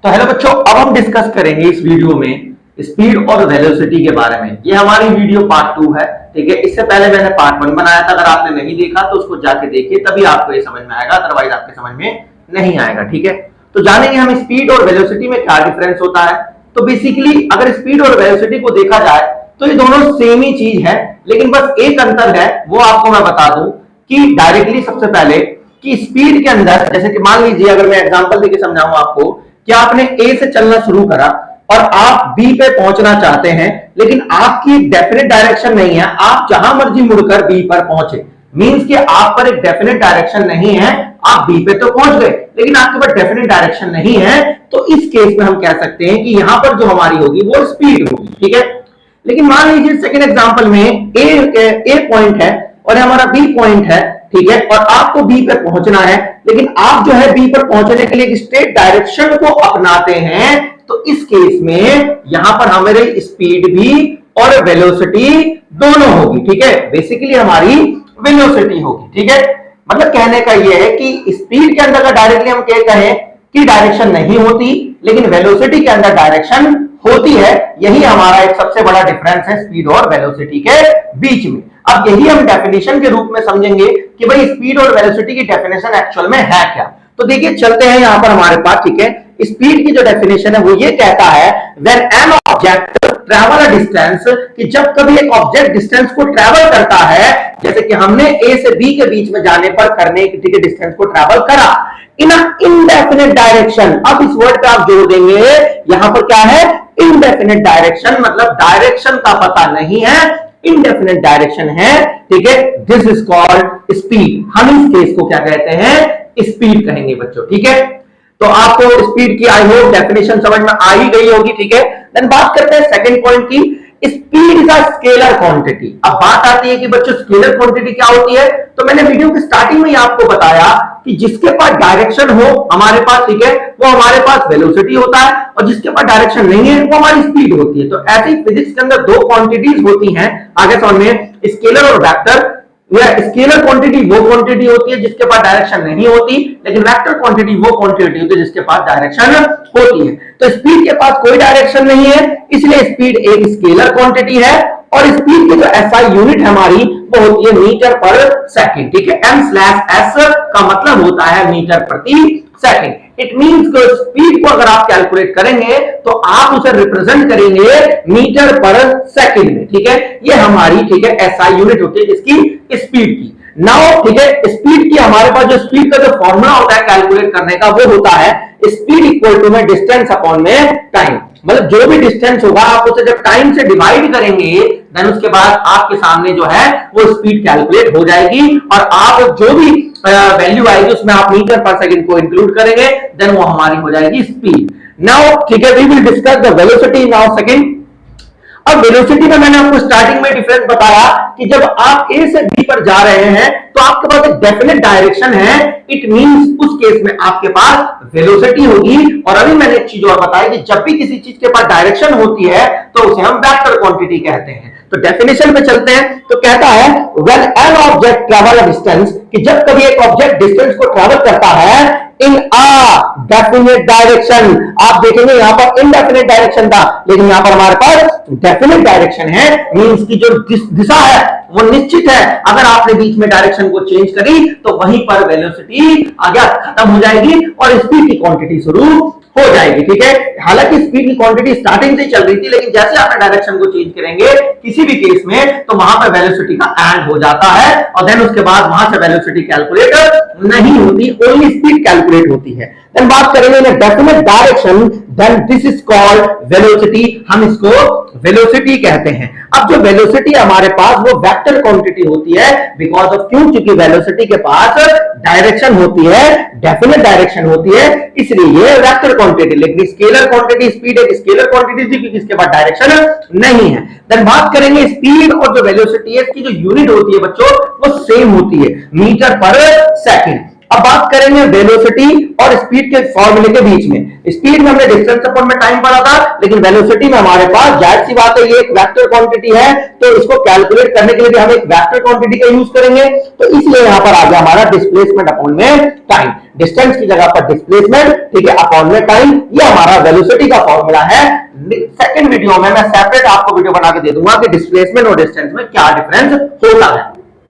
तो हेलो बच्चों, अब हम डिस्कस करेंगे इस वीडियो में स्पीड और वेलोसिटी के बारे में। ये हमारी वीडियो पार्ट 2 है, ठीक है। इससे पहले मैंने पार्ट 1 बनाया था, अगर आपने नहीं देखा तो उसको जाके देखिए, तभी आपको ये समझ में आएगा, अदरवाइज आपके समझ में नहीं आएगा, ठीक है। तो जानेंगे हम स्पीड और वेलोसिटी में क्या डिफरेंस होता है। तो बेसिकली अगर स्पीड और वेलोसिटी को देखा जाए तो ये दोनों सेम ही चीज है, लेकिन बस एक अंतर है, वो आपको मैं बता दूं कि डायरेक्टली सबसे पहले कि स्पीड के अंदर, जैसे कि मान लीजिए अगर मैं एग्जांपल देके समझाऊं आपको कि आपने ए से चलना शुरू करा और आप बी पे पहुंचना चाहते हैं, लेकिन आपकी एक डेफिनेट डायरेक्शन नहीं है, आप जहां मर्जी मुड़कर बी पर पहुंचे। मींस कि आप पर एक डेफिनेट डायरेक्शन नहीं है, आप बी पे तो पहुंच गए लेकिन आपके पास डेफिनेट डायरेक्शन नहीं है। तो इस केस में हम कह सकते हैं कि यहां पर जो हमारी होगी वो स्पीड होगी, ठीक है। लेकिन मान लीजिए सेकेंड एग्जांपल में ए पॉइंट है और हमारा बी पॉइंट है, ठीक है, और आपको बी पर पहुंचना है, लेकिन आप जो है बी पर पहुंचने के लिए एक स्ट्रेट डायरेक्शन को अपनाते हैं। तो इस केस में यहां पर हमारी स्पीड भी और वेलोसिटी दोनों होगी, ठीक है। बेसिकली हमारी वेलोसिटी होगी, ठीक है। मतलब कहने का यह है कि स्पीड के अंदर डायरेक्टली हम क्या कहें कि डायरेक्शन नहीं होती, लेकिन वेलोसिटी के अंदर डायरेक्शन होती है। यही हमारा एक सबसे बड़ा डिफरेंस है स्पीड और वेलोसिटी के बीच में। अब यही हम डेफिनेशन के रूप में समझेंगे कि भाई स्पीड और वेलोसिटी की डेफिनेशन एक्चुअल में है क्या। तो देखिए चलते हैं यहां पर हमारे पास, ठीक है। स्पीड की जो डेफिनेशन है वो ये कहता है when an object travel a distance, कि जब कभी एक ऑब्जेक्ट डिस्टेंस को ट्रैवल करता है, जैसे कि हमने ए से बी के बीच में जाने पर करने के डिस्टेंस को ट्रैवल करा इन इनडेफिनेट डायरेक्शन। अब इस वर्ड पे आप जोड़ देंगे, यहां पर क्या है, इनडेफिनेट डायरेक्शन, मतलब डायरेक्शन का पता नहीं है, इनडेफिनेट डायरेक्शन है, ठीक है। This is called speed. हम इस केस को क्या कहते हैं, स्पीड कहेंगे बच्चों, ठीक है। तो आपको स्पीड की आई होप डेफिनेशन समझ में आ ही गई होगी, ठीक है। देन बात करते हैं सेकंड पॉइंट की, speed is a scalar quantity. अब बात आती है कि बच्चों स्केलर क्वांटिटी क्या होती है। तो मैंने वीडियो के स्टार्टिंग में ही आपको बताया कि जिसके पास डायरेक्शन हो हमारे पास, ठीक है, वो हमारे पास वेलोसिटी होता है, और जिसके पास डायरेक्शन नहीं है वो हमारी स्पीड होती है। तो ऐसे ही फिजिक्स के अंदर दो क्वांटिटीज होती हैं, आगे समझ में, स्केलर और वेक्टर। या स्केलर क्वांटिटी वो क्वांटिटी होती है जिसके पास डायरेक्शन नहीं होती, लेकिन वेक्टर क्वांटिटी वो क्वांटिटी होती है जिसके पास डायरेक्शन होती है। तो स्पीड के पास कोई डायरेक्शन नहीं है, इसलिए स्पीड एक स्केलर क्वांटिटी है, और स्पीड की जो एसआई यूनिट है हमारी वो होती है मीटर पर सेकंड, ठीक है। m/s का मतलब होता है मीटर प्रति सेकंड। इट मींस कि स्पीड को अगर आप कैलकुलेट करेंगे तो आप उसे रिप्रेजेंट करेंगे मीटर पर सेकंड में, ठीक है। ये हमारी, ठीक है, एसआई यूनिट होती है इसकी स्पीड की। नाउ, ठीक है, स्पीड की हमारे पास जो स्पीड का जो फॉर्मूला होता है कैलकुलेट करने का, वो होता है स्पीड इक्वल टू में डिस्टेंस अपॉन में टाइम। मतलब जो भी डिस्टेंस होगा आप उसे जब टाइम से डिवाइड करेंगे, देन उसके बाद आपके सामने जो है वो स्पीड कैलकुलेट हो जाएगी, और आप जो भी वैल्यू आएगी उसमें आप मीटर पर सेकंड को इंक्लूड करेंगे, देन वो हमारी हो जाएगी स्पीड। नाउ, ठीक है, we will discuss the velocity now second. अब वेलोसिटी में मैंने आपको स्टार्टिंग में डिफरेंस बताया कि जब आप ए से बी पर जा रहे हैं तो आपके पास एक डेफिनेट डायरेक्शन है, इट मींस उस केस में आपके पास वेलोसिटी होगी। और अभी मैंने एक चीज और बताई कि जब भी किसी चीज के पास डायरेक्शन होती है तो उसे हम वेक्टर क्वांटिटी कहते हैं। तो डेफिनेशन पे चलते हैं। तो कहता है when an object travel a distance, कि जब कभी एक ऑब्जेक्ट डिस्टेंस को ट्रैवल करता है इन अ डेफिनेट डायरेक्शन। आप देखेंगे यहां पर इनडेफिनेट डायरेक्शन था, लेकिन यहां पर हमारे पास डेफिनेट डायरेक्शन है, मींस की जो दिशा है वो निश्चित है। अगर आपने बीच में डायरेक्शन को चेंज करी तो वहीं पर वेलोसिटी आगे खत्म हो जाएगी और स्पीड की क्वांटिटी शुरू हो जाएगी, ठीक है। हालांकि स्पीड की क्वांटिटी स्टार्टिंग से चल रही थी, लेकिन जैसे आप डायरेक्शन को चेंज करेंगे किसी भी केस में तो वहां पर वेलोसिटी का एंड हो जाता है, और देन उसके बाद वहां से वेलोसिटी कैलकुलेट नहीं होती, ओनली स्पीड कैलकुलेट होती है। देन बात करेंगे in definite direction, then this is called velocity. हम इसको वेलोसिटी कहते हैं। अब जो वेलोसिटी हमारे पास वो वेक्टर क्वांटिटी होती है, बिकॉज ऑफ क्यों, क्योंकि वेलोसिटी के पास डायरेक्शन होती है, डेफिनेट डायरेक्शन होती है, इसलिए ये वेक्टर क्वांटिटी। लेकिन स्केलर क्वांटिटी स्पीड एक स्केलर क्वांटिटी थी क्योंकि इसके पास डायरेक्शन नहीं है। देन बात करेंगे स्पीड और जो वेलोसिटी है इसकी जो यूनिट होती है बच्चों वो सेम होती है, मीटर पर सेकंड। अब बात करेंगे वेलोसिटी और स्पीड के फॉर्मूले के बीच में। स्पीड में हमने डिस्टेंस अपॉन में टाइम पढ़ा था, लेकिन वेलोसिटी में हमारे पास जाहिर सी बात है ये एक वेक्टर क्वांटिटी है, तो इसको कैलकुलेट करने के लिए भी हम एक वेक्टर क्वांटिटी का यूज करेंगे। तो इसलिए यहां पर आ गया हमारा डिस्प्लेसमेंट अपॉन में टाइम, डिस्टेंस की जगह पर डिस्प्लेसमेंट, ठीक है, अपॉन में टाइम, ये हमारा वेलोसिटी का फॉर्मूला है। सेकंड वीडियो में मैं सेपरेट आपको वीडियो बना के दे दूंगा कि डिस्प्लेसमेंट और डिस्टेंस में क्या डिफरेंस होता है।